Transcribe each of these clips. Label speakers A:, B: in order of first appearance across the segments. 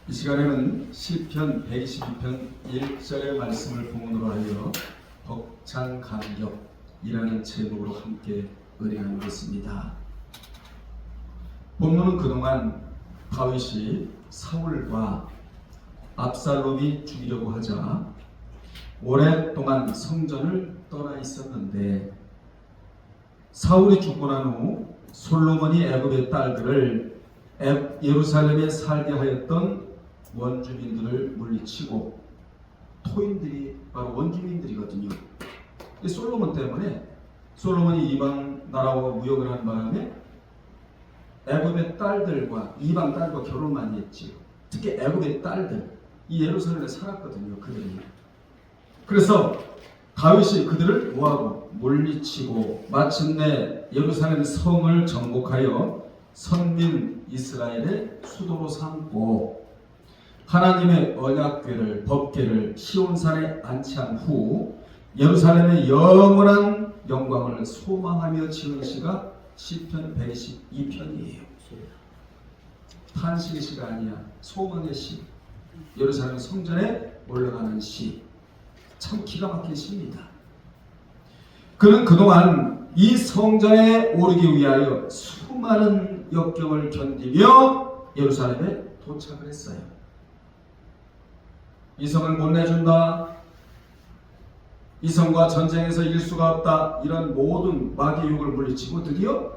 A: 이 시간에는 시편 122편 1절의 말씀을 본문으로 하여 벅찬 감격이라는 제목으로 함께 은혜 나누겠습니다. 본문은 그동안 다윗이 사울과 압살롬이 죽이려고 하자 오랫동안 성전을 떠나 있었는데, 사울이 죽고 난 후 솔로몬이 애굽의 딸들을 예루살렘에 살게 하였던 원주민들을 물리치고, 토인들이 바로 원주민들이거든요. 솔로몬 때문에, 솔로몬이 이방 나라와 무역을 한 바람에 애굽의 딸들과 이방 딸과 결혼 많이 했지요. 특히 애굽의 딸들, 이 예루살렘에 살았거든요, 그들이. 그래서 다윗이 그들을 모아고 물리치고 마침내 예루살렘 성을 정복하여 선민 이스라엘의 수도로 삼고, 하나님의 언약궤를, 법궤를 시온산에 안치한 후 예루살렘의 영원한 영광을 소망하며 지은 시가 시편 122편이에요. 탄식의 시가 아니야, 소망의 시. 예루살렘 성전에 올라가는 시, 참 기가 막힌 시입니다. 그는 그동안 이 성전에 오르기 위하여 수많은 역경을 견디며 예루살렘에 도착을 했어요. 이 성을 못 내준다, 이 성과 전쟁에서 이길 수가 없다, 이런 모든 마귀의 욕을 물리치고 드디어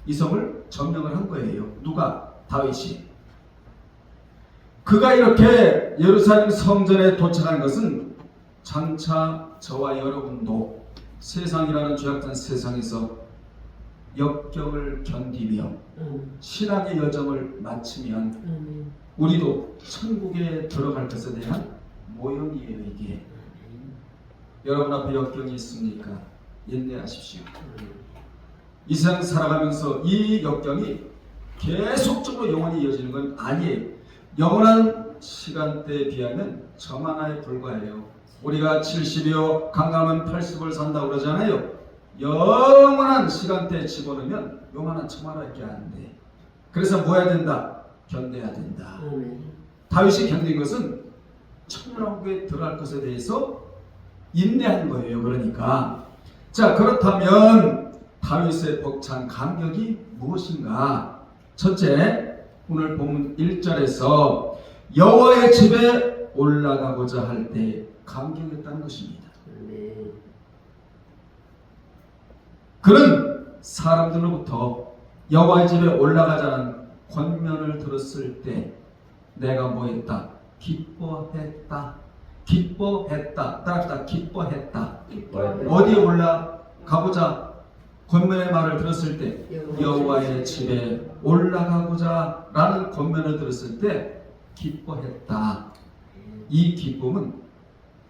A: 이 성을 점령을 한 거예요. 누가? 다윗이. 그가 이렇게 예루살렘 성전에 도착한 것은 장차 저와 여러분도 세상이라는 죄악된 세상에서 역경을 견디며 신앙의 여정을 마치면 우리도 천국에 들어갈 것에 대한 모형이에요. 이게 여러분 앞에 역경이 있습니까? 인내하십시오. 이 세상 살아가면서 이 역경이 계속적으로 영원히 이어지는 건 아니에요. 영원한 시간대에 비하면 점 하나에 불과해요. 우리가 70이요 강감은 80을 산다고 그러잖아요. 영원한 시간대에 집어넣으면 요만한 점 하나밖에 안 돼. 그래서 뭐 해야 된다? 견뎌야 된다. 다윗이 견딘 것은 천국에 들어갈 것에 대해서 인내한 거예요. 그러니까 자, 그렇다면 다윗의 벅찬 감격이 무엇인가? 첫째, 오늘 본문 1절에서 여호와의 집에 올라가고자 할 때 감격했다는 것입니다. 그는 사람들로부터 여호와의 집에 올라가자는 권면을 들었을 때 내가 뭐했다? 기뻐했다. 기뻐했다. 따라합시다. 기뻐했다. 어디에 올라가보자? 권면의 말을 들었을 때 여호와의 집에 올라가고자 라는 권면을 들었을 때 기뻐했다. 이 기쁨은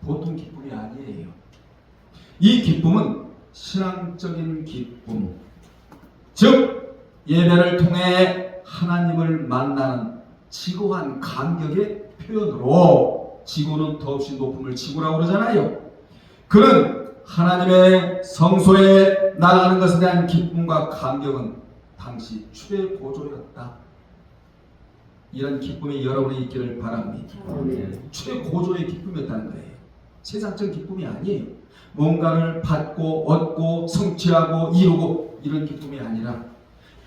A: 보통 기쁨이 아니에요. 이 기쁨은 신앙적인 기쁨, 즉 예배를 통해 하나님을 만나는 지고한 감격의 표현으로, 지고는 더없이 높음을 지고라고 그러잖아요. 그는 하나님의 성소에 나가는 것에 대한 기쁨과 감격은 당시 최고조였다. 이런 기쁨이 여러분이 있기를 바랍니다. 최고조의 기쁨이었다는 거예요. 세상적 기쁨이 아니에요. 뭔가를 받고 얻고 성취하고 이루고 이런 기쁨이 아니라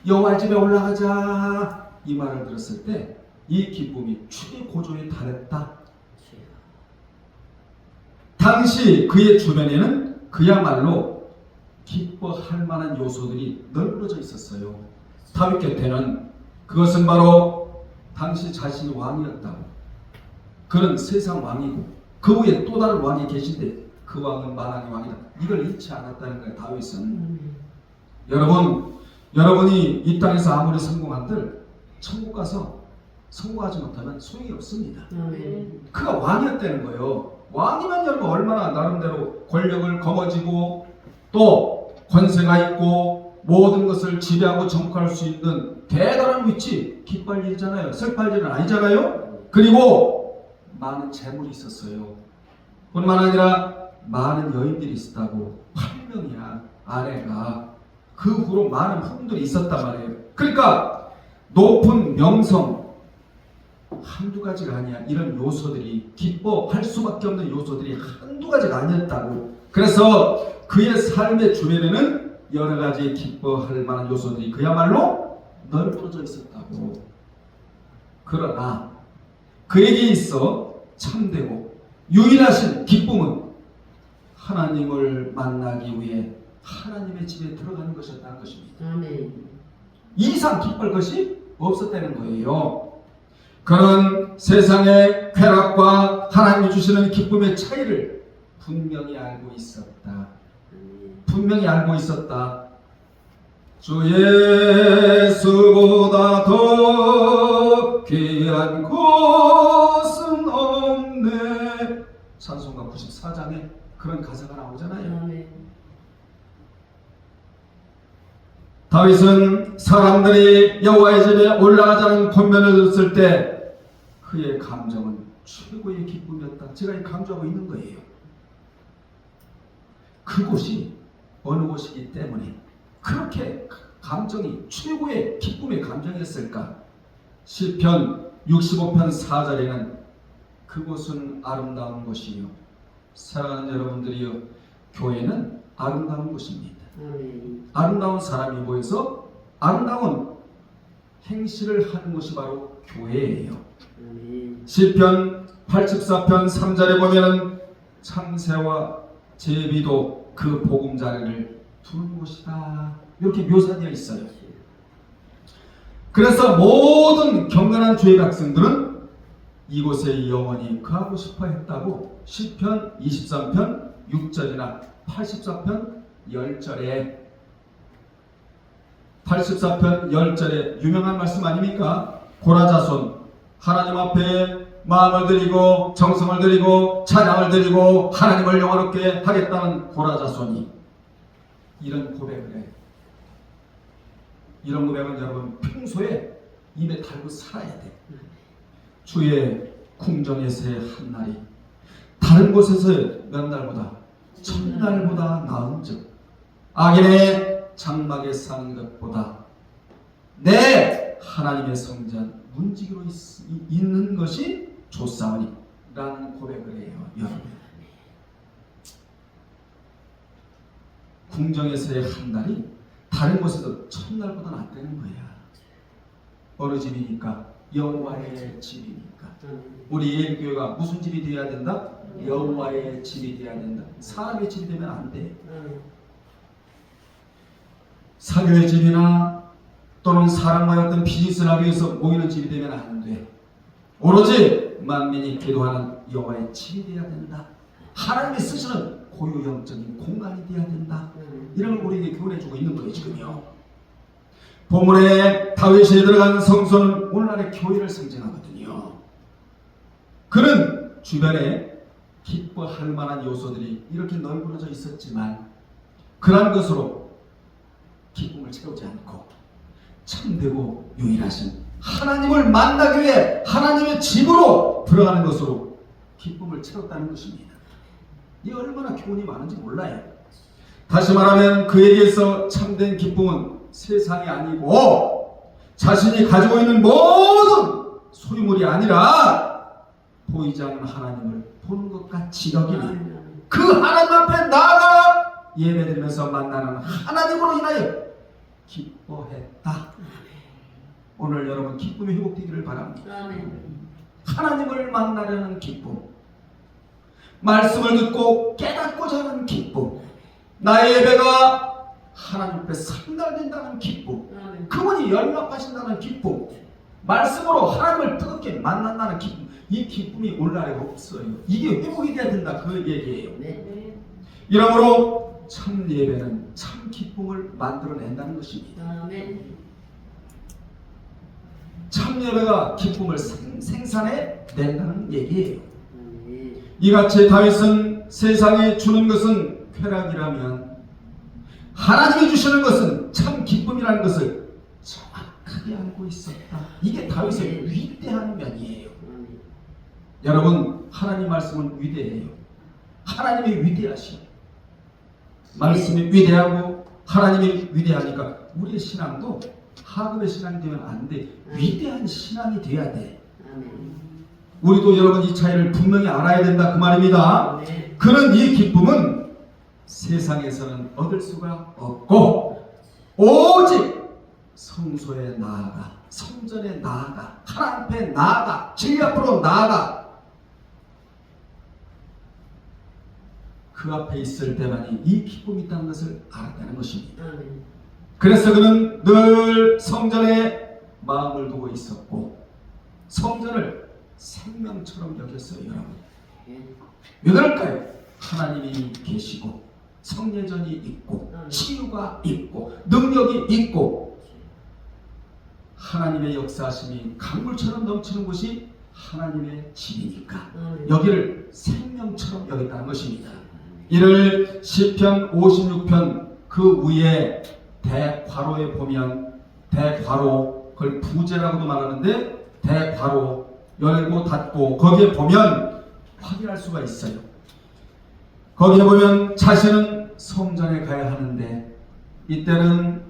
A: 여호와 집에 올라가자 이 말을 들었을 때 이 기쁨이 최고조에 달했다. 당시 그의 주변에는 그야말로 기뻐할 만한 요소들이 널브러져 있었어요. 다윗 곁에는 그것은 바로 당시 자신이 왕이었다고, 그는 세상 왕이고 그 위에 또 다른 왕이 계신데 그 왕은 만왕의 왕이다, 이걸 잃지 않았다는 거예요. 다윗은. 여러분이 이 땅에서 아무리 성공한들 천국 가서 성공하지 못하면 소용이 없습니다. 그가 왕이었다는 거예요. 왕이면 여러분 얼마나 나름대로 권력을 거머쥐고 또 권세가 있고 모든 것을 지배하고 정복할 수 있는 대단한 위치, 기뻐할 일이잖아요. 슬퍼할 일은 아니잖아요. 그리고 많은 재물이 있었어요. 뿐만 아니라 많은 여인들이 있었다고. 8명이야 아내가. 그 후로 많은 후궁들이 있었단 말이에요. 그러니까 높은 명성, 한두 가지가 아니야. 이런 요소들이, 기뻐할 수밖에 없는 요소들이 한두 가지가 아니었다고. 그래서 그의 삶의 주변에는 여러 가지 기뻐할 만한 요소들이 그야말로 널브러져 있었다고. 그러나 그에게 있어 참되고 유일하신 기쁨은 하나님을 만나기 위해 하나님의 집에 들어가는 것이었다는 것입니다.
B: 아멘.
A: 이 이상 기쁠 것이 없었다는 거예요. 그는 세상의 쾌락과 하나님이 주시는 기쁨의 차이를 분명히 알고 있었다. 분명히 알고 있었다. 주 예수보다 더 귀한 곳은 없네. 찬송가 94장에 그런 가사가 나오잖아요.
B: 아멘.
A: 다윗은 사람들이 여호와의 집에 올라가자는 권면을 들었을 때 그의 감정은 최고의 기쁨이었다. 제가 이 강조하고 있는 거예요. 그곳이 어느 곳이기 때문에 그렇게 감정이 최고의 기쁨의 감정이었을까? 시편 65편 4절에는 그곳은 아름다운 곳이요. 사랑하는 여러분들이요, 교회는 아름다운 곳입니다. 아름다운 사람이 모여서 아름다운 행실을 하는 것이 바로 교회예요. 시편 84편 3절에 보면은 창세와 제비도 그 보금자리를 두는 곳이다. 이렇게 묘사되어 있어요. 그래서 모든 경건한 주의 백성들은 이곳에 영원히 거하고 싶어 했다고 시편 23편 6절이나 84편 10절에 84편 10절에 유명한 말씀 아닙니까? 고라자손 하나님 앞에 마음을 드리고 정성을 드리고 찬양을 드리고 하나님을 영화롭게 하겠다는 고라자손이 이런 고백을 해요. 이런 고백은 여러분 평소에 입에 달고 살아야 돼. 주의 궁정에서의 한 날이 다른 곳에서의 몇 날보다 천날보다 나은즉 악인의 장막에 사는 것보다 내 하나님의 성전 문지기로 있는 것이 좋사오니 라는 고백을 해요. 여러분, 궁정에서의 한 날이 다른 곳에서 천날보다 낫다는 거야. 어느 집이니까? 여호와의 집이니까. 우리 예일교회가 무슨 집이 되어야 된다? 여호와의 집이 되어야 된다. 사람의 집이 되면 안 돼. 사교의 집이나 또는 사람과의 어떤 비즈니스를 하기 위해서 모이는 집이 되면 안 돼. 오로지 만민이 기도하는 여호와의 집이 되어야 된다. 하나님이 쓰시는 고유영적인 공간이 되어야 된다. 이런 걸 우리에게 교훈해주고 있는 거예요, 지금요. 본문에 다윗이 들어간 성소는 오늘날의 교회를 상징하거든요. 그는 주변에 기뻐할 만한 요소들이 이렇게 널브러져 있었지만 그러한 것으로 기쁨을 채우지 않고 참되고 유일하신 하나님을 만나기 위해 하나님의 집으로 들어가는 것으로 기쁨을 채웠다는 것입니다. 이 얼마나 교훈이 많은지 몰라요. 다시 말하면 그에게서 참된 기쁨은 세상이 아니고 자신이 가지고 있는 모든 소유물이 아니라 보이지 않는 하나님을 보는 것과 지덕이니 그 하나님 앞에 나아가 예배드리면서 만나는 하나님으로 인하여 기뻐했다. 오늘 여러분 기쁨이 회복되기를 바랍니다. 하나님을 만나려는 기쁨, 말씀을 듣고 깨닫고자 하는 기쁨, 나의 예배가 하나님 앞에 상달된다는 기쁨, 그분이 연락하신다는 기쁨, 말씀으로 하나님을 뜨겁게 만난다는 기쁨, 이 기쁨이 오늘날에 없어요. 이게 회복이 돼야 된다, 그 얘기예요. 이러므로 참 예배는 참 기쁨을 만들어낸다는 것입니다. 참 예배가 기쁨을 생산해낸다는 얘기예요. 이같이 다윗은 세상에 주는 것은 쾌락이라면 하나님이 주시는 것은 참 기쁨이라는 것을 정확하게 알고 있었다. 이게 다윗의 위대한 면이에요. 여러분, 하나님 말씀은 위대해요. 하나님이 위대하시오. 말씀이 위대하고 하나님이 위대하니까 우리의 신앙도 하급의 신앙이 되면 안 돼. 위대한 신앙이 돼야 돼. 우리도 여러분 이 차이를 분명히 알아야 된다 그 말입니다. 그런 이 기쁨은 세상에서는 얻을 수가 없고 오직 성소에 나아가 성전에 나아가 하나님 앞에 나아가 진리 앞으로 나아가 그 앞에 있을 때만이 이 기쁨이 있다는 것을 알았다는 것입니다. 그래서 그는 늘 성전에 마음을 두고 있었고 성전을 생명처럼 여겼어요. 여러분 왜 그럴까요? 하나님이 계시고 성례전이 있고 치유가 있고 능력이 있고 하나님의 역사하심이 강물처럼 넘치는 곳이 하나님의 집이니까 여기를 생명처럼 여겼다는 것입니다. 이를 시편 56편 그 위에 대괄호에 보면 대괄호 그걸 부제라고도 말하는데 대괄호 열고 닫고 거기에 보면 확인할 수가 있어요. 거기에 보면 자신은 성전에 가야 하는데 이때는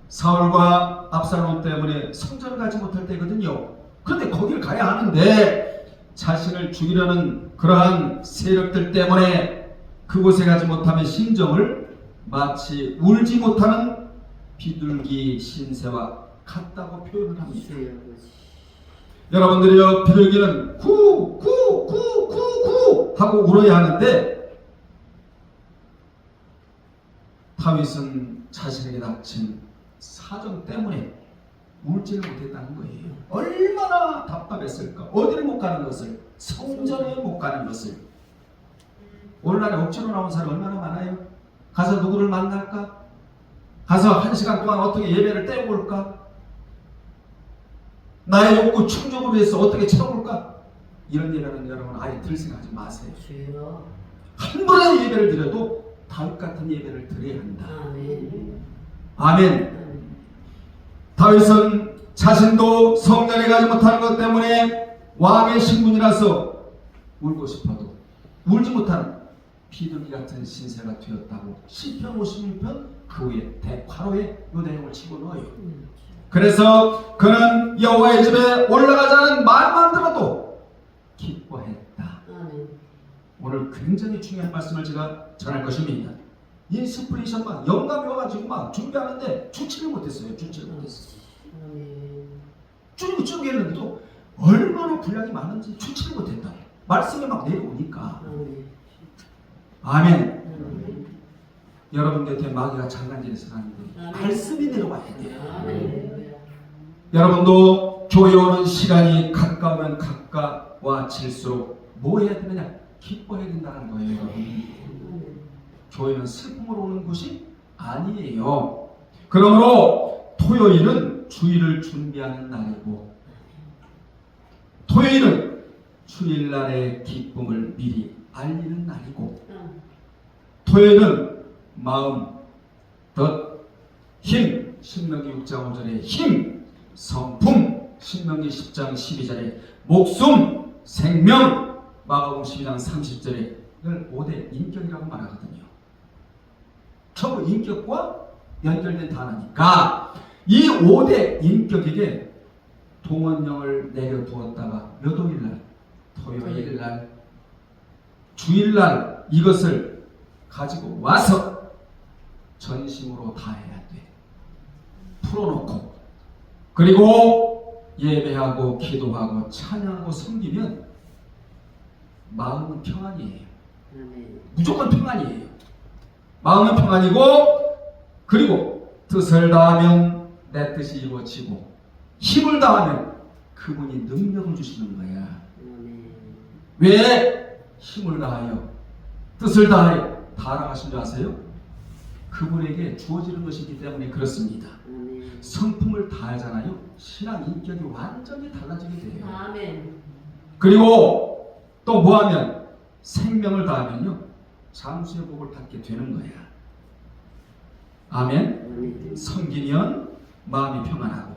A: 사울과 압살롬 때문에 성전을 가지 못할 때거든요. 그런데 거기를 가야 하는데 자신을 죽이려는 그러한 세력들 때문에 그곳에 가지 못하면 심정을 마치 울지 못하는 비둘기 신세와 같다고 표현을 합니다. 여러분들이요 비둘기는 쿠쿠쿠쿠쿠 하고 울어야 하는데 다윗은 자신에게 닥친 사정 때문에 울지를 못했다는 거예요. 얼마나 답답했을까. 어디를 못 가는 것을 성전에 못 가는 것을 오늘날에 억지로 나온 사람이 얼마나 많아요. 가서 누구를 만날까? 가서 1시간 동안 어떻게 예배를 떼고 올까? 나의 욕구 충족을 위해서 어떻게 채울까? 이런 예배는 여러분 아예 들 생각하지 마세요. 한 번의 예배를 드려도 다윗 같은 예배를 드려야 한다. 아멘. 다윗은 자신도 성전에 가지 못하는 것 때문에 왕의 신분이라서 울고 싶어도 울지 못하는 비둘기 같은 신세가 되었다고 시편 56편 그 위에 대괄호에 이 내용을 집어넣어요. 그래서 그는 여호와의 집에 올라가자는 말만 들어도 기뻐했다. 오늘 굉장히 중요한 말씀을 제가 전할 것입니다. 인스피레이션 막 영감이 와가지고 막 준비하는데 주치를 못했어요. 주치를 못했어요. 쭉 했는데도 얼마나 분량이 많은지 주치를 못했다. 말씀이 막 내려오니까. 아멘. 여러분 곁에 마귀가 장난질해서 하는데 말씀이 내려와야 돼요. 여러분도 교회 오는 시간이 가까우면 가까워질수록 뭐 해야 되느냐? 기뻐해야 된다는 거예요. 여러분. 교회는 슬픔으로 오는 곳이 아니에요. 그러므로 토요일은 주일을 준비하는 날이고 토요일은 주일날의 기쁨을 미리 알리는 날이고 토요일은 마음, 덧, 힘, 신명기 6장 5절에 힘, 성품, 신명기 10장 12절에 목숨, 생명, 마가복음 12장 30절에 이걸 5대 인격이라고 말하거든요. 전부 인격과 연결된 단어니까 이 5대 인격에게 동원령을 내려두었다가 몇 월일날? 토요일날, 주일날 이것을 가지고 와서 전심으로 다해야 돼. 풀어놓고 그리고 예배하고 기도하고 찬양하고 섬기면 마음은 평안이에요. 무조건 평안이에요. 마음은 평안이고 그리고 뜻을 다하면 내 뜻이 이루어지고 힘을 다하면 그분이 능력을 주시는 거야. 왜 힘을 다하여 뜻을 다하여 다라고 하신 줄 아세요? 그분에게 주어지는 것이기 때문에 그렇습니다. 성품을 다하잖아요. 신앙 인격이 완전히 달라지게 돼요. 그리고 또 뭐하면 생명을 다하면요 장수의 복을 받게 되는 거야. 아멘. 섬기면 마음이 평안하고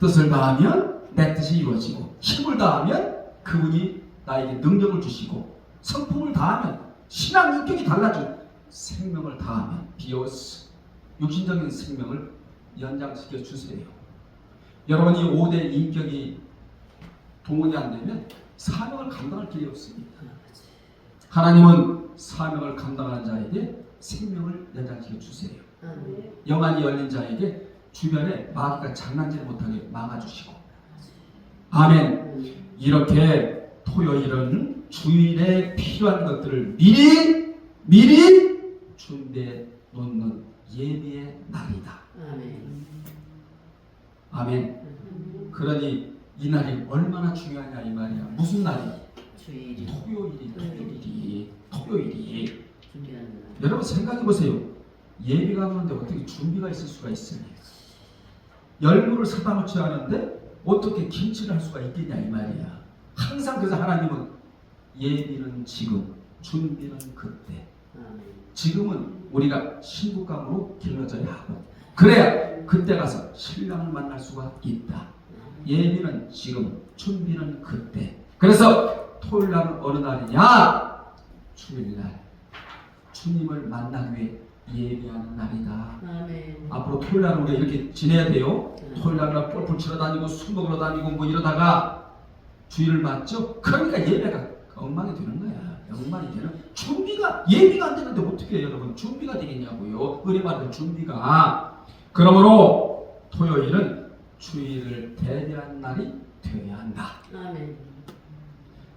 A: 뜻을 다하면 내 뜻이 이루어지고 힘을 다하면 그분이 나에게 능력을 주시고 성품을 다하면 신앙 인격이 달라지고 생명을 다하면 비오스 육신적인 생명을 연장시켜 주세요. 여러분 이 5대 인격이 동원이 안 되면 사명을 감당할 길이 없습니다. 하나님은 사명을 감당하는 자에게 생명을 연장시켜 주세요. 영안이 열린 자에게 주변에 마귀가 장난질 못하게 막아주시고, 아멘. 이렇게 토요일은 주일에 필요한 것들을 미리 준비해 놓는 예배의 날이다. 아멘. 그러니 이 날이 얼마나 중요하냐 이 말이야. 무슨 날이?
B: 주일이.
A: 토요일이.
B: 준비하는 날.
A: 여러분 생각해 보세요. 예비가 하는데 어떻게 준비가 있을 수가 있으냐? 열무를 사다 놓지 않은데 어떻게 김치를 할 수가 있겠냐 이 말이야. 항상 그래서 하나님은 예비는 지금, 준비는 그때. 지금은 우리가 신부감으로 길러져야 하고, 그래야 그때 가서 신랑을 만날 수가 있다. 예비는 지금, 준비는 그때. 그래서 토요일 날은 어느 날이냐? 주일날. 주님을 만나기 위해 예비하는 날이다. 앞으로 토요일 날은 우리가 이렇게 지내야 돼요. 토요일 날은 뿔뿔 치러 다니고 술 먹으러 다니고 뭐 이러다가 주일을 맞죠? 그러니까 예배가 엉망이 되는 거야. 엉망이 되는. 준비가, 예비가 안 되는데 어떻게 해요, 여러분? 준비가 되겠냐고요. 은혜 받을 준비가. 그러므로 토요일은 주일을 대비한 날이 되어야 한다.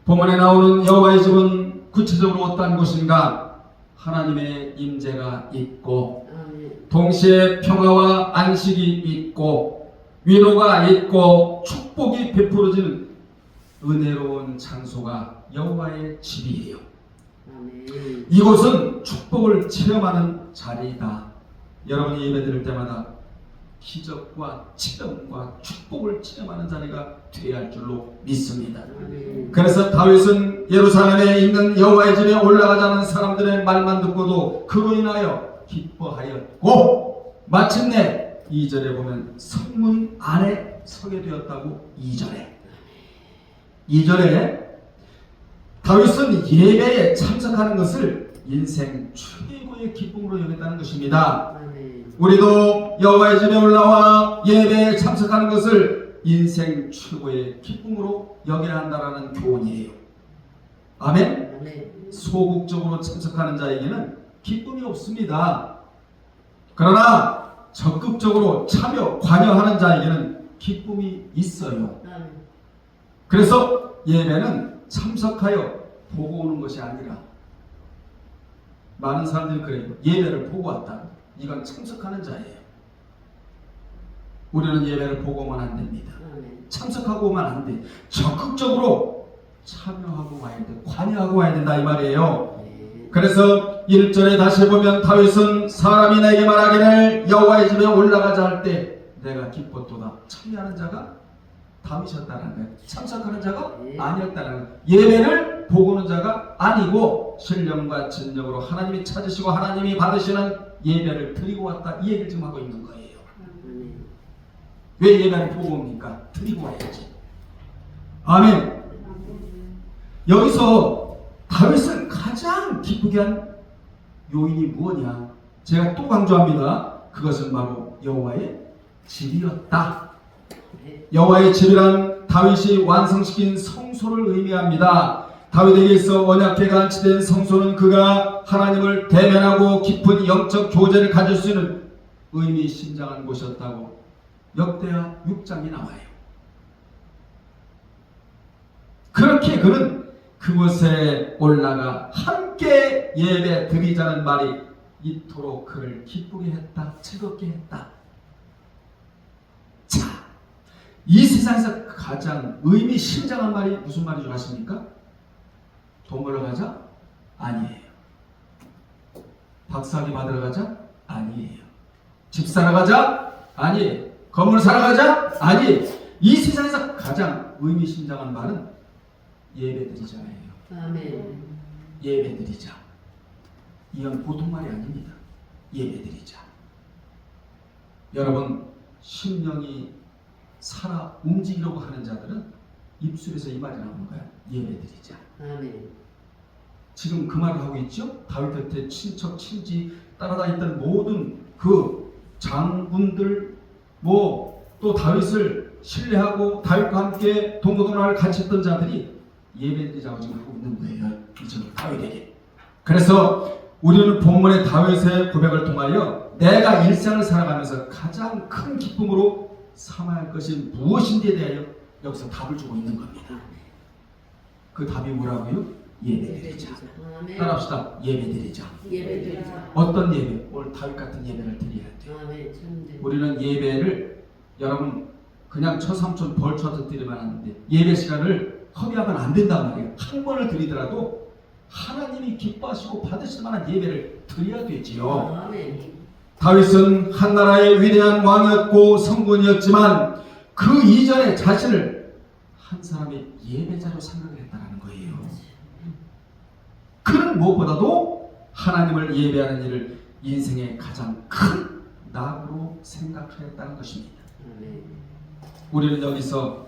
A: 본문에 나오는 여호와의 집은 구체적으로 어떠한 곳인가? 하나님의 임재가 있고, 동시에 평화와 안식이 있고, 위로가 있고, 축복이 베풀어지는 은혜로운 장소가 여호와의 집이에요. 이곳은 축복을 체험하는 자리이다. 여러분이 예배드릴 때마다 기적과 체험과 축복을 체험하는 자리가 되어야 할 줄로 믿습니다. 그래서 다윗은 예루살렘에 있는 여호와의 집에 올라가자는 사람들의 말만 듣고도 그로 인하여 기뻐하였고, 마침내 2절에 보면 성문 안에 서게 되었다고. 2절에 다윗은 예배에 참석하는 것을 인생 최고의 기쁨으로 여겼다는 것입니다. 우리도 여호와의 집에 올라와 예배에 참석하는 것을 인생 최고의 기쁨으로 여겨야 한다는 교훈이에요. 아멘. 소극적으로 참석하는 자에게는 기쁨이 없습니다. 그러나 적극적으로 참여, 관여하는 자에게는 기쁨이 있어요. 그래서 예배는 참석하여 보고 오는 것이 아니라, 많은 사람들이 그래요. 예배를 보고 왔다. 이건 참석하는 자예요. 우리는 예배를 보고 오면 안 됩니다. 참석하고 오면 안 돼. 적극적으로 참여하고 와야 돼. 관여하고 와야 된다 이 말이에요. 그래서 1절에 다시 보면 다윗은 사람이 내게 말하기를 여호와의 집에 올라가자 할 때 내가 기뻤도다. 참여하는 자가 다윗이었다는 거예요. 참석하는 자가 아니었다는 거예요. 예배를 보고 오는 자가 아니고 신령과 진정으로 하나님이 찾으시고 하나님이 받으시는 예배를 드리고 왔다. 이 얘기를 지금 하고 있는 거예요. 왜 예배를 보고 옵니까? 드리고 와야지. 아멘. 여기서 다윗을 가장 기쁘게 한 요인이 무엇이냐? 제가 또 강조합니다. 그것은 바로 여호와의 집이었다. 여호와의 집이란 다윗이 완성시킨 성소를 의미합니다. 다윗에게 있어 언약궤가 안치된 성소는 그가 하나님을 대면하고 깊은 영적 교제를 가질 수 있는 의미심장한 곳이었다고 역대하 6장이 나와요. 그렇게 그는 그곳에 올라가 함께 예배 드리자는 말이 이토록 그를 기쁘게 했다, 즐겁게 했다. 자, 이 세상에서 가장 의미심장한 말이 무슨 말인 줄 아십니까? 돈 벌러 가자? 아니에요. 박사학위 받으러 가자? 아니에요. 집 사러 가자? 아니에요. 건물 사러 가자? 아니에요. 이 세상에서 가장 의미심장한 말은 예배드리자예요.
B: 아멘.
A: 예배드리자. 이건 보통 말이 아닙니다. 예배드리자. 여러분, 심령이 살아 움직이려고 하는 자들은 입술에서 이 말이 나오는 거야. 예배드리자.
B: 아멘.
A: 지금 그 말을 하고 있죠? 다윗 곁에 친척, 친지 따라다녔던 모든 그 장군들, 또 다윗을 신뢰하고 다윗과 함께 동고동락을 같이 했던 자들이 예배드리자고 지금 하고 있는 거예요. 이전 다윗에게. 그래서 우리는 본문의 다윗의 고백을 통하여 내가 일생을 살아가면서 가장 큰 기쁨으로 삼아야 할 것이 무엇인지에 대하여 여기서 답을 주고 있는 겁니다. 그 답이 뭐라고요? 예배드리자.
B: 아멘.
A: 따라합시다. 예배드리자.
B: 예배드리자.
A: 어떤 예배? 오늘 다윗 같은 예배를 드려야 돼요.
B: 아멘. 천대.
A: 우리는 예배를 여러분 그냥 처삼촌 벌초한테 드리면 하는데 예배 시간을 허비하면 안 된단 말이에요. 한 번을 드리더라도 하나님이 기뻐하시고 받으실 만한 예배를 드려야 되지요.
B: 아멘.
A: 다윗은 한 나라의 위대한 왕이었고 성군이었지만 그 이전에 자신을 한 사람의 예배자로 생각을 했다는 거예요. 그는 무엇보다도 하나님을 예배하는 일을 인생의 가장 큰 낙으로 생각하였다는 것입니다.
B: 아멘.
A: 우리는 여기서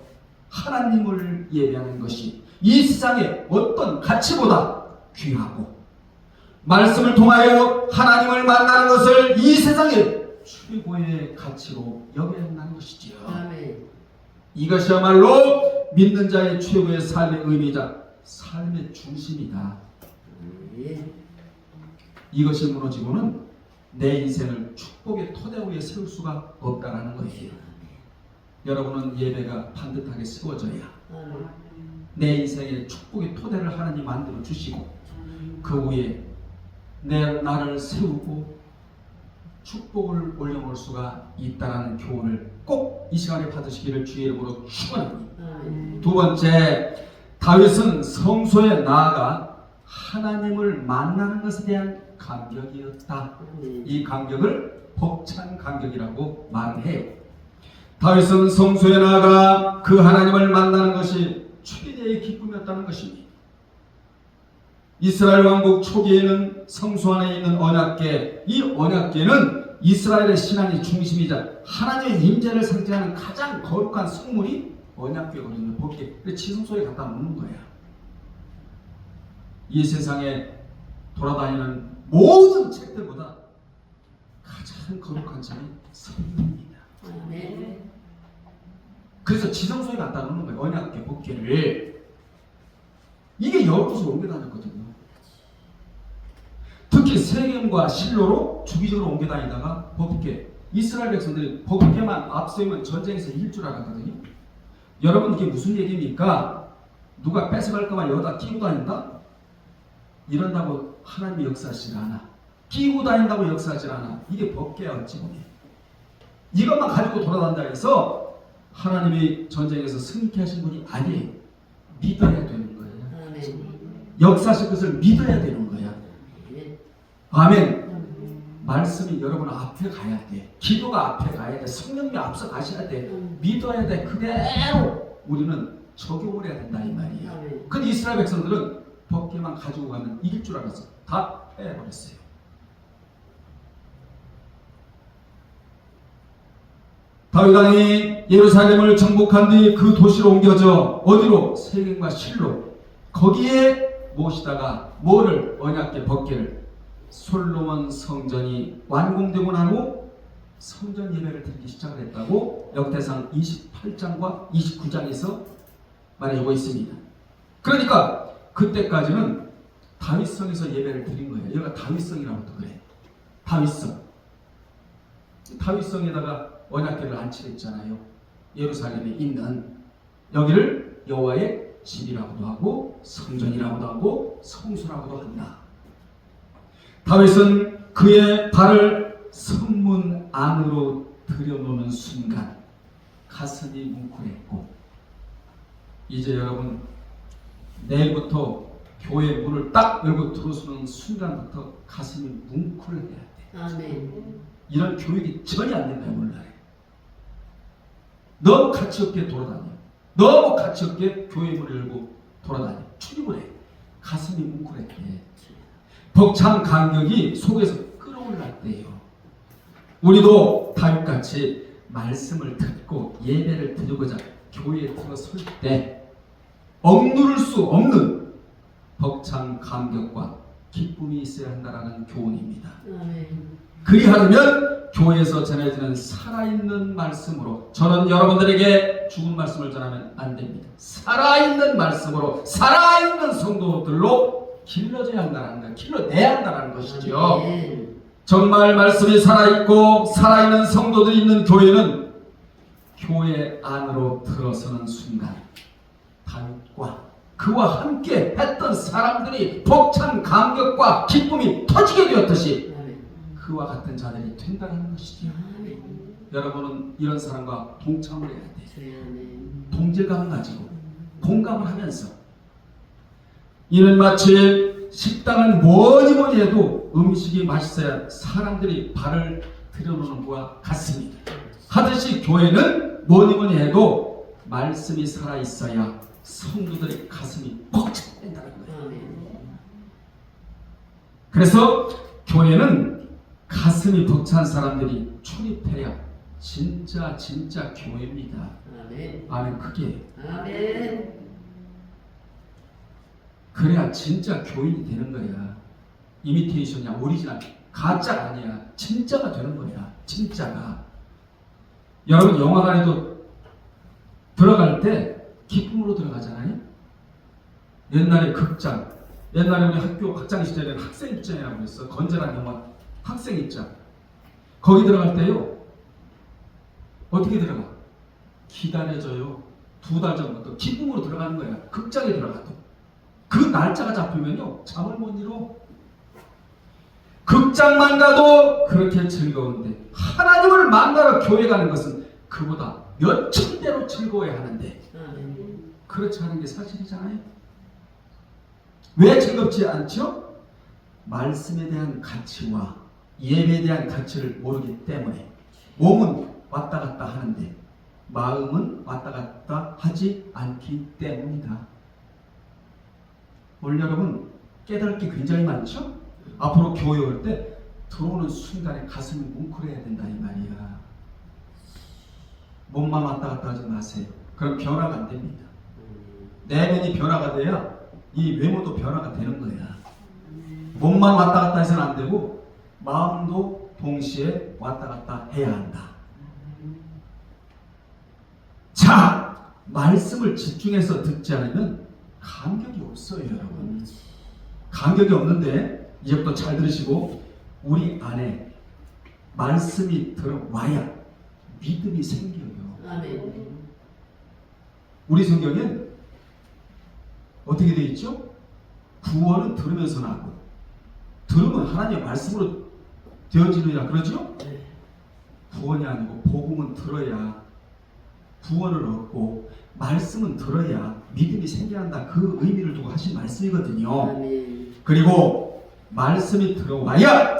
A: 하나님을 예배하는 것이 이 세상의 어떤 가치보다 귀하고 말씀을 통하여 하나님을 만나는 것을 이 세상의 최고의 가치로 여겨야 한다는 것이지요.
B: 아멘.
A: 이것이야말로 믿는 자의 최고의 삶의 의미이자 삶의 중심이다.
B: 예.
A: 이것이 무너지고는 내 인생을 축복의 토대 위에 세울 수가 없다라는 거예요. 여러분은 예배가 반듯하게 세워져야
B: 아멘.
A: 내 인생의 축복의 토대를 하나님 만들어 주시고 그 위에 내 나를 세우고 축복을 올려놓을 수가 있다라는 교훈을 꼭 이 시간에 받으시기를 주의 이름으로 축원합니다.
B: 아멘.
A: 두 번째, 다윗은 성소에 나아가 하나님을 만나는 것에 대한 감격이었다.
B: 아멘.
A: 이 감격을 벅찬 감격이라고 말을 해요. 다윗은 성소에 나아가 그 하나님을 만나는 것이 최대의 기쁨이었다는 것입니다. 이스라엘 왕국 초기에는 성소 안에 있는 언약궤, 이 언약궤는 이스라엘의 신앙의 중심이자 하나님의 임재를 상징하는 가장 거룩한 성물이 언약궤거든요. 법궤. 지성소에 갖다 놓는 거예요. 이 세상에 돌아다니는 모든 책들보다 가장 거룩한 책이 성경입니다.
B: 아멘.
A: 그래서 지성소에 갖다 놓는 거예요. 언약궤, 법궤를. 이게 여러 곳으로 옮겨 다녔거든요. 특히 세겜과 실로로 주기적으로 옮겨 다니다가 법궤, 이스라엘 백성들이 법궤만 앞세우면 전쟁에서 이길 줄 알았거든요. 여러분 이게 무슨 얘기입니까? 누가 뺏어갈까봐 여기다 끼고 다닌다? 이런다고 하나님이 역사하지 않아. 끼고 다닌다고 역사하지 않아. 이게 법궤야 어찌 보면. 이것만 가지고 돌아다닌다 해서 하나님이 전쟁에서 승리케 하신 분이 아니에요. 믿어야 되는 거예요.
B: 아멘.
A: 역사하실 것을 믿어야 되는 거야. 아멘. 말씀이 여러분 앞에 가야 돼. 기도가 앞에 가야 돼. 성령님이 앞서 가셔야 돼. 믿어야 돼. 그대로 우리는 적용을 해야 된다 이 말이에요. 근데 이스라엘 백성들은 법궤만 가지고 가면 이길 줄 알았어. 다 빼버렸어요. 다윗 왕이 예루살렘을 정복한 뒤 그 도시로 옮겨져 어디로? 세겜과 실로. 거기에 모시다가 뭐를? 언약궤 법궤를. 솔로몬 성전이 완공되고 난 후 성전 예배를 드리기 시작을 했다고 역대상 28장과 29장에서 말해주고 있습니다. 그러니까 그때까지는 다윗성에서 예배를 드린 거예요. 여기가 다윗성이라고도 그래. 다윗성. 다윗성에다가 언약궤를 안치했잖아요. 예루살렘에 있는 여기를 여호와의 집이라고도 하고 성전이라고도 하고 성소라고도 한다. 다윗은 그의 발을 성문 안으로 들여놓는 순간 가슴이 뭉클했고, 이제 여러분 내일부터 교회 문을 딱 열고 들어서는 순간부터 가슴이 뭉클해야 돼.
B: 아멘.
A: 이런 교육이 전혀 안 된다 오늘날에. 너무 가치 없게 돌아다녀. 너무 가치 없게 교회 문을 열고 돌아다녀. 출입을 해. 가슴이 뭉클했대. 벅찬 감격이 속에서 끌어올랄 때예요. 우리도 다윗같이 말씀을 듣고 예배를 드리고자 교회에 들어설 때 억누를 수 없는 벅찬 감격과 기쁨이 있어야 한다라는 교훈입니다.
B: 아멘.
A: 그리하려면 교회에서 전해지는 살아있는 말씀으로, 저는 여러분들에게 죽은 말씀을 전하면 안 됩니다. 살아있는 말씀으로 살아있는 성도들로 길러져야 한다는 것, 길러내야 한다는 것이죠.
B: 아멘.
A: 정말 말씀이 살아있고 살아있는 성도들이 있는 교회는 교회 안으로 들어서는 순간 다윗과 그와 함께 했던 사람들이 벅찬 감격과 기쁨이 터지게 되었듯이
B: 아멘.
A: 그와 같은 자들이 된다는 것이지요.
B: 아멘.
A: 여러분은 이런 사람과 동참을 해야 돼요.
B: 아멘.
A: 동질감을 가지고 공감을 하면서, 이는 마치 식당은 뭐니 해도 음식이 맛있어야 사람들이 발을 들여놓는 것과 같습니다. 하듯이 교회는 뭐니 해도 말씀이 살아있어야 성도들의 가슴이 벅찬다는 거예요.
B: 아멘.
A: 그래서 교회는 가슴이 벅찬 사람들이 출입해야 진짜 교회입니다.
B: 아멘.
A: 아멘. 그게
B: 아멘.
A: 그래야 진짜 교인이 되는 거야. 이미테이션이야, 오리지널, 가짜가 아니야. 진짜가 되는 거야. 진짜가. 여러분 영화관에도 들어갈 때 기쁨으로 들어가잖아요. 옛날에 극장, 옛날에 우리 학교 학창 시절에는 학생 입장이라고 했어. 건전한 영화 학생 입장. 거기 들어갈 때요, 어떻게 들어가? 기다려져요. 2달 전부터 기쁨으로 들어가는 거야. 극장에 들어가도. 그 날짜가 잡히면요, 잠을 못 이뤄. 극장만 가도 그렇게 즐거운데 하나님을 만나러 교회 가는 것은 그보다 몇천 배로 즐거워야 하는데
B: 아멘.
A: 그렇지 않은 게 사실이잖아요. 왜 즐겁지 않죠? 말씀에 대한 가치와 예배에 대한 가치를 모르기 때문에. 몸은 왔다 갔다 하는데 마음은 왔다 갔다 하지 않기 때문이다. 오늘 여러분 깨달을 게 굉장히 많죠? 앞으로 교회 올 때 들어오는 순간에 가슴이 뭉클해야 된다 이 말이야. 몸만 왔다 갔다 하지 마세요. 그럼 변화가 안 됩니다. 내면이 변화가 돼야 이 외모도 변화가 되는 거야. 몸만 왔다 갔다 해서는 안 되고 마음도 동시에 왔다 갔다 해야 한다. 자, 말씀을 집중해서 듣지 않으면 감격이 없어요, 여러분. 감격이 없는데 이제부터 잘 들으시고, 우리 안에 말씀이 들어와야 믿음이 생겨요.
B: 아멘.
A: 우리 성경엔 어떻게 되어 있죠? 구원은 들으면서 나고 들으면 하나님의 말씀으로 되어지느냐 그러죠?
B: 네.
A: 구원이 아니고 복음은 들어야 구원을 얻고 말씀은 들어야 믿음이 생겨난다. 그 의미를 두고 하신 말씀이거든요.
B: 아멘.
A: 그리고 말씀이 들어와야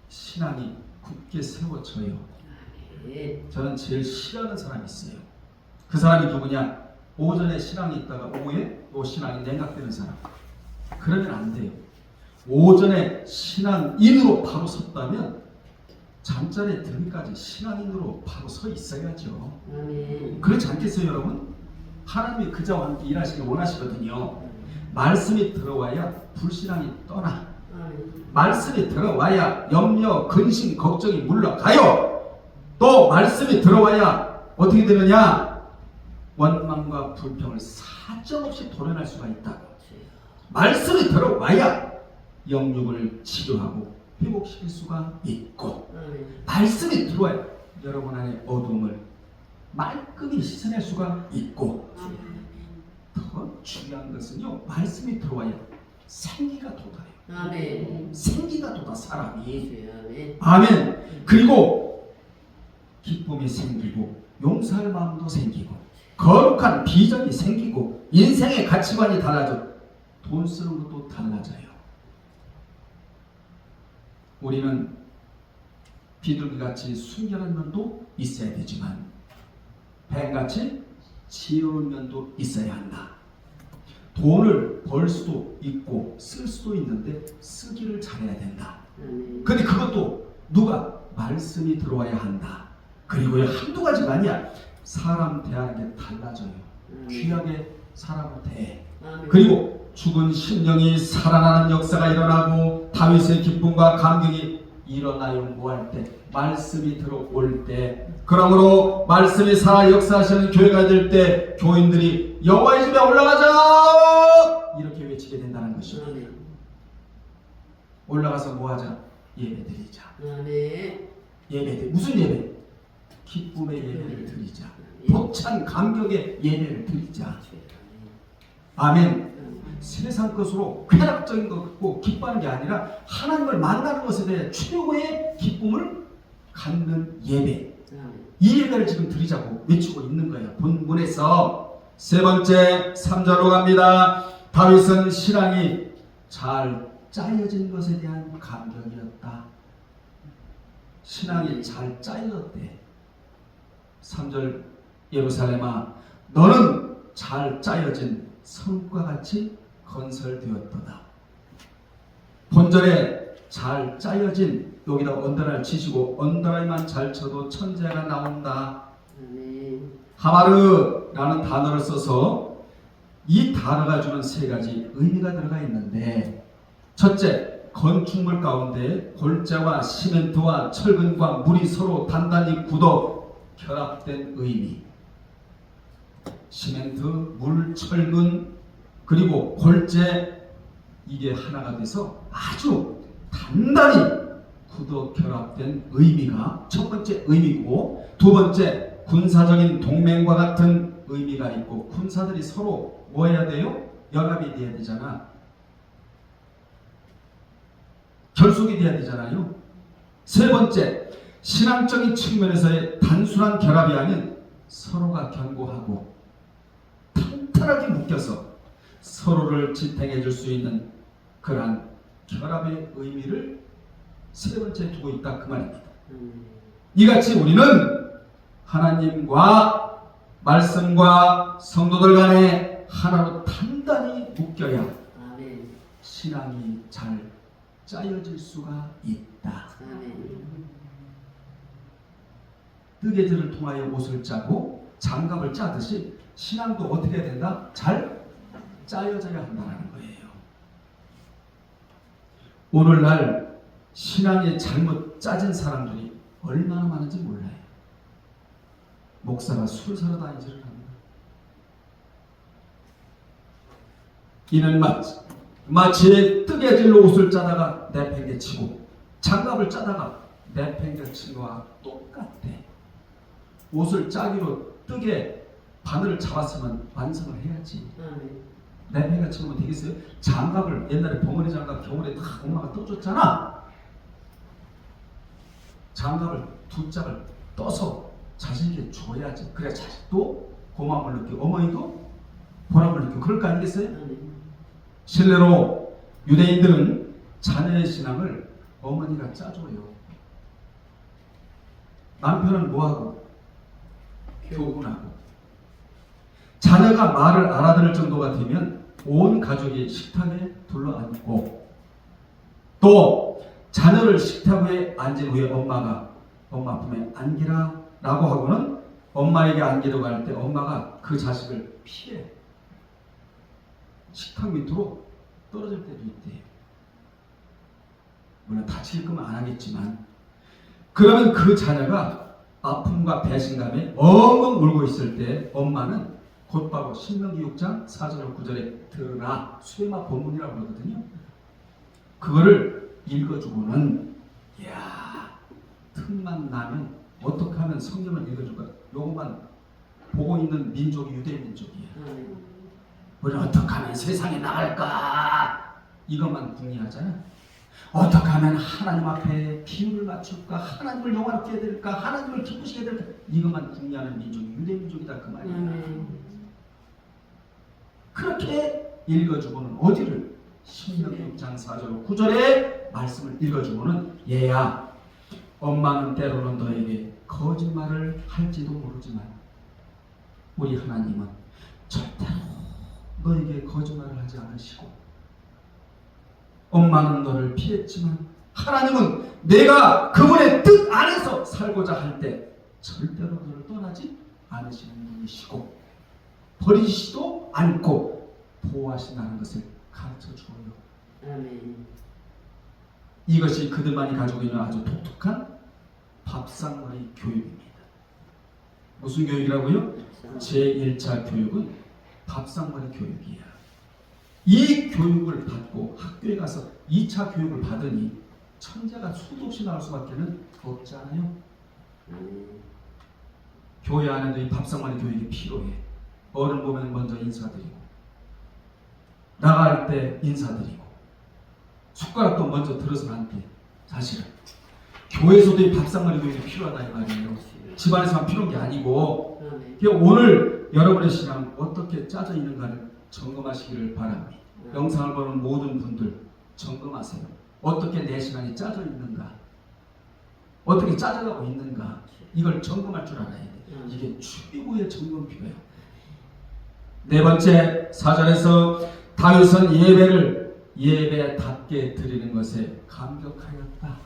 A: 신앙이 굳게 세워져요.
B: 아멘.
A: 저는 제일 싫어하는 사람이 있어요. 그 사람이 누구냐? 오전에 신앙이 있다가 오후에 또 신앙이 냉각되는 사람. 그러면 안 돼요. 오전에 신앙인으로 바로 섰다면 잠자리에 들기까지 신앙인으로 바로 서 있어야죠.
B: 아멘.
A: 그렇지 않겠어요, 여러분? 하나님이 그자와 함께 일하시길 원하시거든요. 말씀이 들어와야 불신앙이 떠나.
B: 아멘.
A: 말씀이 들어와야 염려, 근심, 걱정이 물러가요. 또 말씀이 들어와야 어떻게 되느냐? 원망과 불평을 사정없이 도려낼 수가 있다. 말씀이 들어와야 영육을 치료하고 회복시킬 수가 있고,
B: 아멘.
A: 말씀이 들어와야 여러분 안의 어둠을 말끔히 씻어낼 수가 있고, 더 중요한 것은요, 말씀이 들어와야 생기가 돋아요.
B: 아멘.
A: 생기가 돋아 사람이.
B: 아멘.
A: 아멘. 그리고 기쁨이 생기고 용서할 마음도 생기고 거룩한 비전이 생기고 인생의 가치관이 달라져 돈 쓰는 것도 달라져요. 우리는 비둘기같이 순결한 면도 있어야 되지만 뱀같이 지혜로운 면도 있어야 한다. 돈을 벌 수도 있고 쓸 수도 있는데 쓰기를 잘해야 된다. 근데 그것도 누가? 말씀이 들어와야 한다. 그리고 한두 가지가 아니야. 사람 대하는 게 달라져요. 귀하게 사람을 대해.
B: 아멘.
A: 그리고 죽은 심령이 살아나는 역사가 일어나고 다윗의 기쁨과 감격이 일어나요. 뭐할 때? 말씀이 들어올 때. 그러므로 말씀이 살아 역사하시는 교회가 될 때 교인들이 여호와의 집에 올라가자 이렇게 외치게 된다는 것입니다.
B: 아멘.
A: 올라가서 뭐하자? 예배드리자.
B: 아멘.
A: 예배드 무슨 예배? 기쁨의 예배를 드리자. 벅찬 감격의 예배를 드리자. 아멘. 세상 것으로 쾌락적인 것 같고 기뻐하는 게 아니라 하나님을 만나는 것에 대해 최고의 기쁨을 갖는 예배. 이 예배를 지금 드리자고 외치고 있는 거예요. 본문에서 세 번째 3절로 갑니다. 다윗은 신앙이 잘 짜여진 것에 대한 감격이었다. 신앙이 잘 짜여졌대. 3절 예루살렘아 너는 잘 짜여진 성과 같이 건설되었도다. 본절에 잘 짜여진 여기다 언더라를 치시고 언더라만 잘 쳐도 천재가 나온다. 하마르라는 단어를 써서 이 단어가 주는 세 가지 의미가 들어가 있는데 첫째, 건축물 가운데 골자와 시멘트와 철근과 물이 서로 단단히 굳어 결합된 의미. 시멘트, 물, 철근 그리고 골재 이게 하나가 돼서 아주 단단히 굳어 결합된 의미가 첫 번째 의미고 두 번째 군사적인 동맹과 같은 의미가 있고 군사들이 서로 뭐 해야 돼요? 연합이 돼야 되잖아. 결속이 돼야 되잖아요. 세 번째, 신앙적인 측면에서의 단순한 결합이 아닌 서로가 견고하고 탄탄하게 묶여서 서로를 지탱해 줄 수 있는 그러한 결합의 의미를 세 번째 두고 있다 그 말입니다. 이같이 우리는 하나님과 말씀과 성도들 간에 하나로 단단히 묶여야 신앙이 잘 짜여질 수가 있다. 뜨개질을 통하여 옷을 짜고 장갑을 짜듯이 신앙도 어떻게 해야 된다? 잘 짜여져야 한다는 거예요. 오늘날 신앙이 잘못 짜진 사람들이 얼마나 많은지 몰라요. 목사가 술 사러 다니지를 합니다. 이는 마치 뜨개질로 옷을 짜다가 내팽개치고 장갑을 짜다가 내팽개친 거와 똑같대. 옷을 짜기로 뜨개 바늘을 잡았으면 완성을 해야지. 내팽개치면 되겠어요? 장갑을 옛날에 봉어리 장갑 겨울에 다 엄마가 떠줬잖아. 장갑을 두 짝을 떠서 자신에게 줘야지. 그래야 자식도 고마움을 느끼고 어머니도 보람을 느끼고 그럴 거 아니겠어요? 실례로 유대인들은 자녀의 신앙을 어머니가 짜줘요. 남편은 뭐하고? 교훈하고. 자녀가 말을 알아들을 정도가 되면 온 가족이 식탁에 둘러앉고 또 자녀를 식탁 위에 앉은 후에 엄마 품에 안기라 라고 하고는 엄마에게 안기려고 할 때 엄마가 그 자식을 피해 식탁 밑으로 떨어질 때도 있대요. 물론 다칠 거면 안 하겠지만 그러면 그 자녀가 아픔과 배신감에 엉엉 울고 있을 때 엄마는 곧바로 신명기 6장 4절 9절에 들으라 수레마 본문이라고 그러거든요. 그거를 읽어주고는 이야 틈만 나면 어떻게 하면 성경을 읽어줄까? 요것만 보고 있는 민족이 유대 민족이에요. 우리는 어떻게 하면 세상에 나갈까? 이것만 궁리하잖아. 어떻게 하면 하나님 앞에 비율을 맞출까? 하나님을 영화롭게 해야 될까? 하나님을 기쁘시게 해야 될까? 이것만 궁리하는 민족이 유대 민족이다 그 말이야. 그렇게 읽어주고는 어디를? 신명기 6장 4절 9절에 말씀을 읽어주고는 얘야 엄마는 때로는 너에게 거짓말을 할지도 모르지만 우리 하나님은 절대로 너에게 거짓말을 하지 않으시고 엄마는 너를 피했지만 하나님은 내가 그분의 뜻 안에서 살고자 할 때 절대로 너를 떠나지 않으시는 분이시고 버리시지도 않고 보호하신다는 것을 이것이 그들만이 가지고 있는 아주 독특한 밥상머리 교육입니다. 무슨 교육이라고요? 제1차 교육은 밥상머리 교육이야. 이 교육을 받고 학교에 가서 2차 교육을 받으니 천재가 수도 없이 나올 수밖에 없잖아요. 교회 안에도 이 밥상머리 교육이 필요해. 어른 보면 먼저 인사드리고, 나갈 때 인사드리고, 숟가락도 먼저 들어서 안 돼. 사실은 교회에서도 이 밥상머리 교육이 필요하다 이 말이에요. 집안에서만 필요한 게 아니고. 오늘 여러분의 신앙 어떻게 짜져 있는가를 점검하시기를 바랍니다. 영상을 보는 모든 분들 점검하세요. 어떻게 내 신앙이 짜져 있는가, 어떻게 짜져가고 있는가, 이걸 점검할 줄 알아야 돼. 이게 추비고의 점검 필요해요. 네 번째, 4절에서 다윗은 예배를 예배답게 드리는 것에 감격하였다.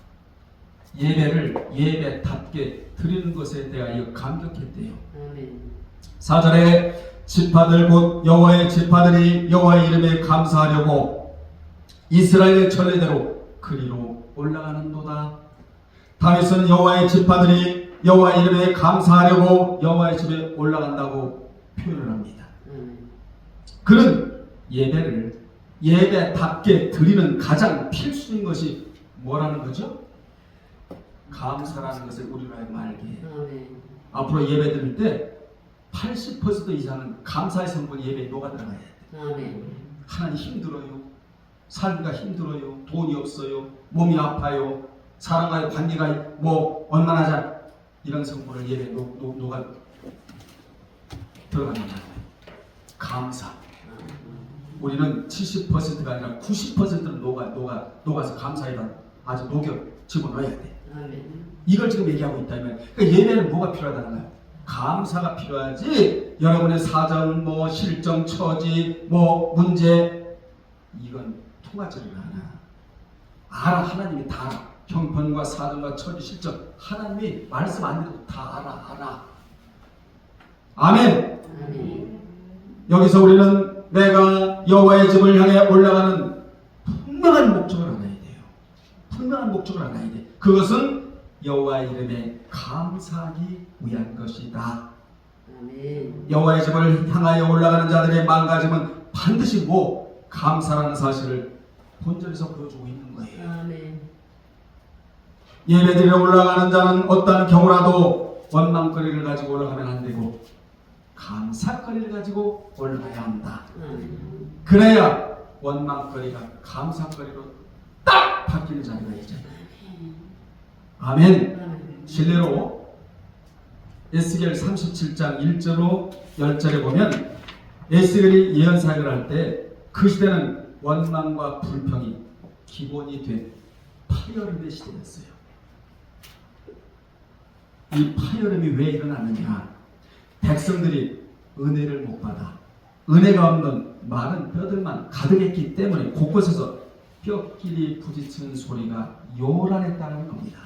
A: 예배를 예배답게 드리는 것에 대하여 감격했대요. 4절에 지파들 곧 여호와의 지파들이 여호와의 이름에 감사하려고 이스라엘의 전례대로 그리로 올라가는도다. 다윗은 여호와의 지파들이 여호와의 이름에 감사하려고 여호와의 집에 올라간다고 표현을 합니다. 그는 예배를 예배답게 드리는 가장 필수인 것이 뭐라는 거죠? 감사라는 것을 우리로 하여금 알게 해요. 앞으로 예배 드릴 때 80% 이상은 감사의 성분이 예배에 녹아 들어가야 돼요. 하나님 힘들어요. 살기가 힘들어요. 돈이 없어요. 몸이 아파요. 사람과의 관계가 뭐 얼마나 잘, 이런 성분을 예배에 녹아 들어갑니다. 감사. 우리는 70%가 아니라 90%는 녹아서 감사에다 아주 녹여 집어넣어야 돼. 이걸 지금 얘기하고 있다면, 그러니까 예배는 뭐가 필요하다는 거예요? 감사가 필요하지. 여러분의 사정, 뭐 실정, 처지, 뭐 문제, 이건 통하지를 않아. 알아. 하나님이 다 알아. 형편과 사정과 처지, 실정, 하나님이 말씀 안 해도 다 알아. 아멘. 여기서 우리는 내가 여호와의 집을 향해 올라가는 분명한 목적을 알아야 돼요. 분명한 목적을 알아야 돼. 그것은 여호와의 이름에 감사하기 위한 것이다. 여호와의 집을 향하여 올라가는 자들의 망가짐은 반드시 감사라는 사실을 본절에서 보여주고 있는 거예요. 예배드리러 올라가는 자는 어떠한 경우라도 원망거리를 가지고 올라가면 안 되고 감사거리를 가지고 올라가야 한다. 그래야 원망거리가 감사거리로 딱 바뀌는 자리가 있잖아요. 아멘. 실례로 에스겔 37장 1절로 10절에 보면 에스겔이 예언사역을 할 때 그 시대는 원망과 불평이 기본이 된 파열음의 시대였어요. 이 파열음이 왜 일어나느냐? 백성들이 은혜를 못 받아 은혜가 없는 마른 뼈들만 가득했기 때문에 곳곳에서 뼈끼리 부딪히는 소리가 요란했다는 겁니다.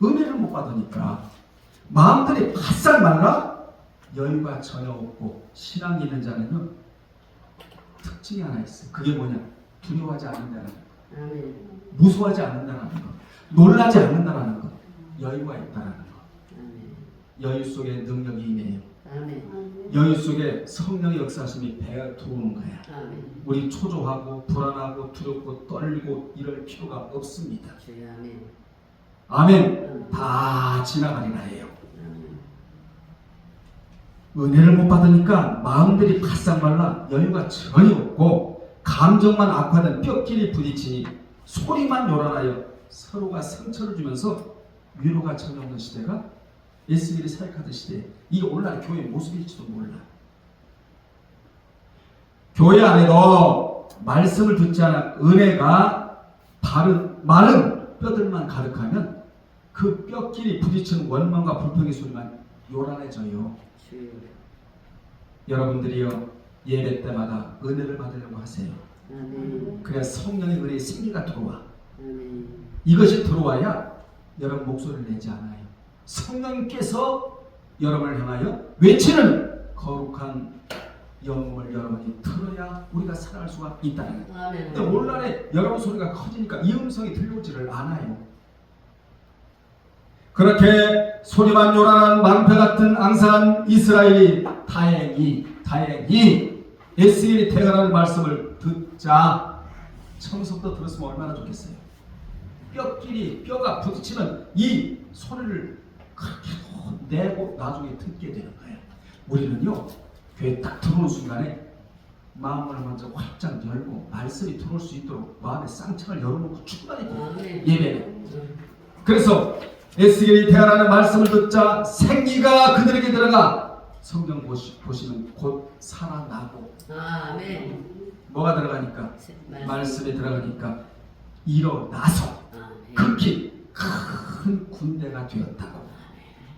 A: 은혜를 못 받으니까 마음들이 바싹 말라 여유가 전혀 없고, 신앙이 있는 자는요 특징이 하나 있어요. 그게 뭐냐? 두려워하지 않는다는 거, 무서워하지 않는다는 거, 놀라지 않는다는 거, 여유가 있다는 거. 여유 속에 능력이 임해요. 여유 속에 성령의 역사심이 배가 들어오는 거야. 우리 초조하고 불안하고 두렵고 떨리고 이럴 필요가 없습니다. 아멘. 다 지나가리라 해요. 은혜를 못 받으니까 마음들이 바싹 말라 여유가 전혀 없고 감정만 악화된 뼈끼리 부딪히니 소리만 요란하여 서로가 상처를 주면서 위로가 전혀 없는 시대가 에스겔이 사역하던 시대에 이게 오늘날 교회의 모습일지도 몰라. 교회 안에도 말씀을 듣지 않아 은혜가 마른 뼈들만 가득하면 그 뼈끼리 부딪히는 원망과 불평의 소리만 요란해져요. 여러분들이요 예배 때마다 은혜를 받으려고 하세요. 그래야 성령의 은혜의 생기가 들어와. 이것이 들어와야 여러분 목소리를 내지 않아요. 성령께서 여러분을 향하여 외치는 거룩한 영음을 여러분이 들어야 우리가 살아갈 수가 있다는 거예요.
B: 아멘.
A: 근데 오늘날에 여러분 소리가 커지니까 이 음성이 들려오지를 않아요. 그렇게 소리만 요란한 망패 같은 앙상한 이스라엘이 다행히 에스겔이 태어나는 말씀을 듣자 처음부터 들었으면 얼마나 좋겠어요. 뼈가 부딪히는 이 소리를 그렇게 내고 나중에 듣게 되는 거예요. 우리는요 교회 딱 들어오는 순간에 마음을 먼저 활짝 열고 말씀이 들어올 수 있도록 마음의 쌍창을 열어놓고 충만히 예배해요. 그래서 에스겔이 태어나는 말씀을 듣자 생기가 그들에게 들어가 성경 보시면 곧 살아나고
B: 아멘.
A: 뭐가 들어가니까 말씀이 들어가니까 일어나서 극히 큰 군대가 되었다고.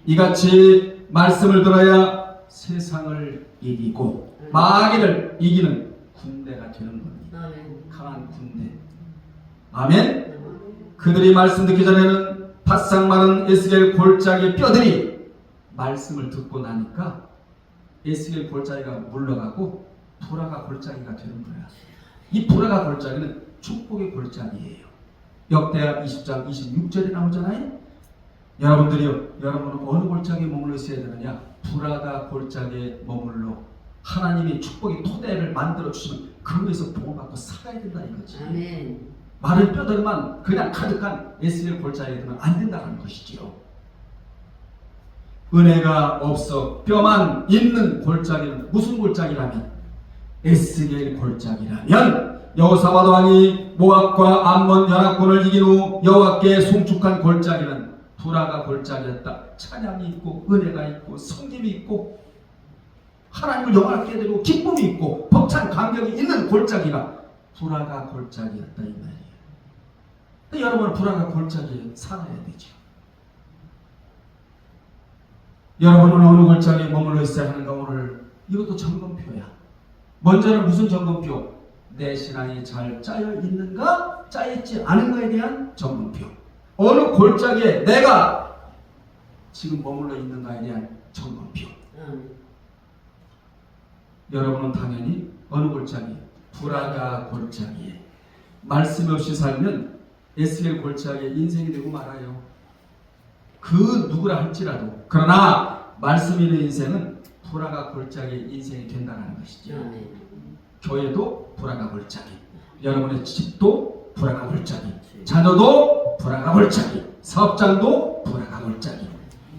A: 이같이 말씀을 들어야 세상을 이기고 마귀를 이기는 군대가 되는 겁니다. 강한 군대. 아멘. 그들이 말씀 듣기 전에는 바싹 마른 에스겔 골짜기 뼈들이 말씀을 듣고 나니까 에스겔 골짜기가 물러가고 브라가 골짜기가 되는 거야. 이 브라가 골짜기는 축복의 골짜기예요. 역대하 20장 26절에 나오잖아요. 여러분은 어느 골짜기에 머물러 있어야 되느냐? 브라가 골짜기에 머물러 하나님이 축복의 토대를 만들어 주시면 그거에서 복을 받고 살아야 된다 이거지.
B: 아멘.
A: 마른 뼈들만 그냥 가득한 에스겔 골짜기에 들면 안 된다는 것이지요. 은혜가 없어 뼈만 있는 골짜기는 무슨 골짜기라면 에스겔 골짜기라면 여호사밧 왕이 모압과 암몬 연합군을 이긴 후 여호와께 송축한 골짜기는 브라가 골짜기였다. 찬양이 있고 은혜가 있고 성김이 있고 하나님을 영화롭게 되고 기쁨이 있고 벅찬 감격이 있는 골짜기가 브라가 골짜기였다 이 말이에요. 근데 여러분은 브라가 골짜기에 살아야 되죠. 여러분은 어느 골짜기에 머물러 있어야 하는가? 오늘 이것도 점검표야. 먼저는 무슨 점검표? 내 신앙이 잘 짜여 있는가? 짜여있지 않은가에 대한 점검표. 어느 골짜기에 내가 지금 머물러 있는가에 대한 점검표. 여러분은 당연히 어느 골짜기? 브라가 골짜기에 말씀 없이 살면 에스겔 골짜기에 인생이 되고 말아요. 그 누구라 할지라도. 그러나 말씀 있는 인생은 브라가 골짜기에 인생이 된다는 것이죠. 교회도 브라가 골짜기, 여러분의 집도 브라가 골짜기, 자녀도 브라가 골짜기, 사업장도 브라가 골짜기.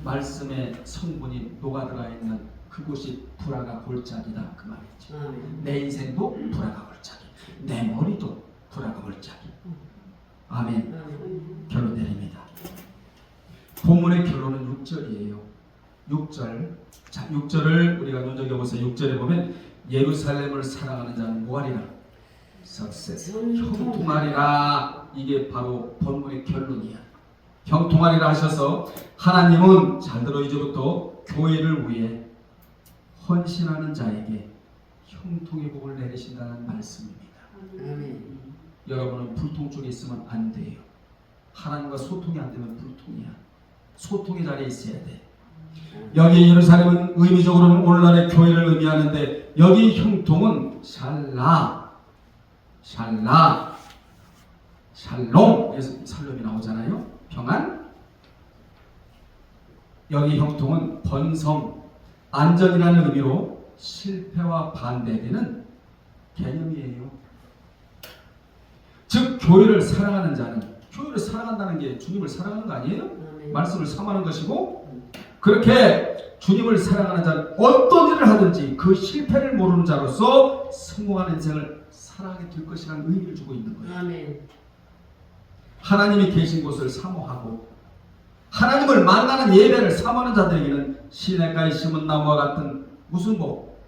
A: 말씀의 성분이 녹아들어 있는 그곳이 브라가 골짜기다 그 말이죠. 내 인생도 브라가 골짜기, 내 머리도 브라가 골짜기. 아멘. 결론 내립니다. 본문의 결론은 6절이에요. 6절. 자, 6절을 우리가 눈여겨보세요. 6절에 보면 예루살렘을 사랑하는 자는 뭐하리라? 석세. 형통하리라. 이게 바로 본문의 결론이야. 형통하리라 하셔서 하나님은 잘 들어 이제부터 교회를 위해 헌신하는 자에게 형통의 복을 내리신다는 말씀입니다. 여러분은 불통 쪽에 있으면 안 돼요. 하나님과 소통이 안 되면 불통이야. 소통의 자리에 있어야 돼. 여기 예루살렘은 의미적으로는 오늘날의 교회를 의미하는데 여기 형통은 샬롬에서 살롬이 나오잖아요. 평안. 여기 형통은 번성, 안전이라는 의미로 실패와 반대되는 개념이에요. 즉 교회를 사랑하는 자는, 교회를 사랑한다는 게 주님을 사랑하는 거 아니에요? 말씀을 사모하는 것이고, 그렇게 주님을 사랑하는 자는 어떤 일을 하든지 그 실패를 모르는 자로서 성공하는 인생을 살아가게 될 것이라는 의미를 주고 있는 거예요.
B: 아멘.
A: 하나님이 계신 곳을 사모하고 하나님을 만나는 예배를 사모하는 자들에게는 시냇가에 심은 나무와 같은 무슨 복?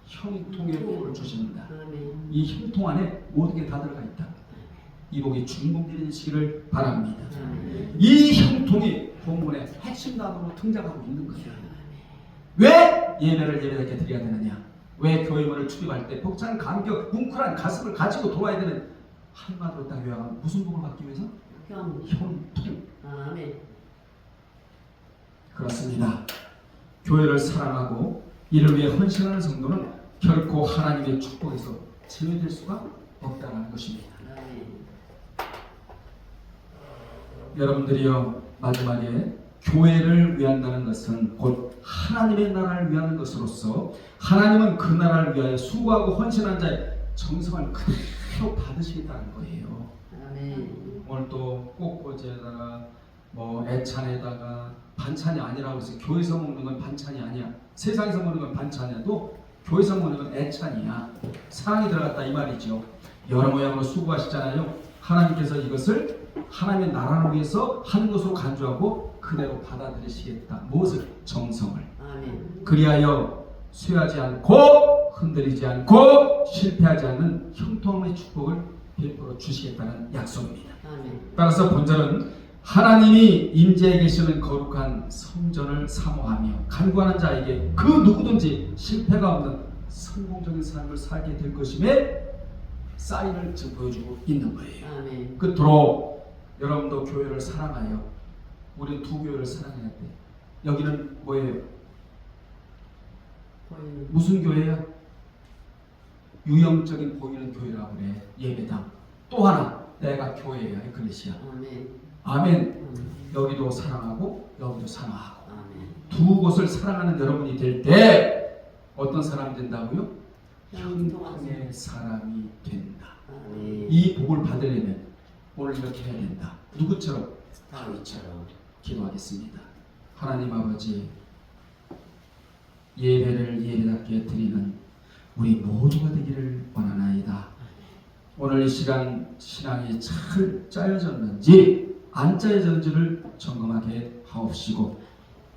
A: 형통의 복을 주십니다.
B: 아멘.
A: 이 형통 안에 모든 게 다 들어가 있다. 이 복이 주인공들이시기를 바랍니다.
B: 아멘.
A: 이 형통이 본문의 핵심 단어로 등장하고 있는 거예요. 왜 예배를 예배답게 드려야 되느냐? 왜 교회문을 출입할 때 벅찬 감격, 뭉클한 가슴을 가지고 돌아야 되는? 한마디로 딱 요약하면 무슨 복을 받기 위해서? 형통.
B: 아멘.
A: 그렇습니다. 교회를 사랑하고 이를 위해 헌신하는 성도는 결코 하나님의 축복에서 제외될 수가 없다는 것입니다.
B: 아멘.
A: 여러분들이요, 마지막에 교회를 위한다는 것은 곧 하나님의 나라를 위하는 것으로서 하나님은 그 나라를 위하여 수고하고 헌신한 자의 정성을 그대로 받으시겠다는 거예요.
B: 아멘.
A: 오늘 또 꽃꽂이에다가 뭐 애찬에다가 반찬이 아니라고 해서 교회에서 먹는 건 반찬이 아니야. 세상에서 먹는 건 반찬이라도 교회에서 먹는 건 애찬이야. 사랑이 들어갔다 이 말이죠. 여러 모양으로 수고하시잖아요. 하나님께서 이것을 하나님의 나라를 위해서 하는 것으로 간주하고 그대로 받아들이시겠다. 무엇을? 정성을.
B: 아멘.
A: 그리하여 쇠하지 않고 흔들리지 않고 실패하지 않는 형통의 축복을 베풀어 주시겠다는 약속입니다.
B: 아멘.
A: 따라서 본절은 하나님이 임재해 계시는 거룩한 성전을 사모하며 간구하는 자에게 그 누구든지 실패가 없는 성공적인 삶을 살게 될 것임에 사인을 지금 보여주고 있는 거예요.
B: 아멘.
A: 그토록 여러분도 교회를 사랑하여 우리 두 교회를 사랑해야 돼. 여기는 뭐예요?
B: 보이는
A: 무슨 교회야? 유형적인 보이는 교회라고 그래. 예배당. 또 하나 내가 교회야. 에클레시아.
B: 아멘.
A: 아멘. 여기도 사랑하고 여기도 사랑하고
B: 아멘.
A: 두 곳을 사랑하는 여러분이 될 때 어떤 사람이 된다고요? 형통의 사람이 된다.
B: 아멘.
A: 이 복을 받으려면 오늘 이렇게 해야 된다. 누구처럼? 다윗처럼 기도하겠습니다. 하나님 아버지, 예배를 예배답게 드리는 우리 모두가 되기를 원하나이다. 오늘 이 시간 신앙이 잘 짜여졌는지 안 짜여졌는지를 점검하게 하옵시고,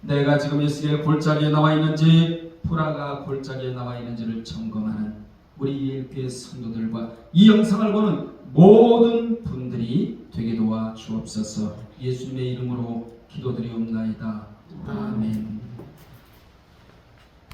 A: 내가 지금 예수의 골짜기에 나와 있는지 프라가 골짜기에 나와 있는지를 점검하는 우리 예일교회 성도들과 이 영상을 보는 모든 분들이 되게 도와 주옵소서. 예수님의 이름으로 기도드리옵나이다. 아멘.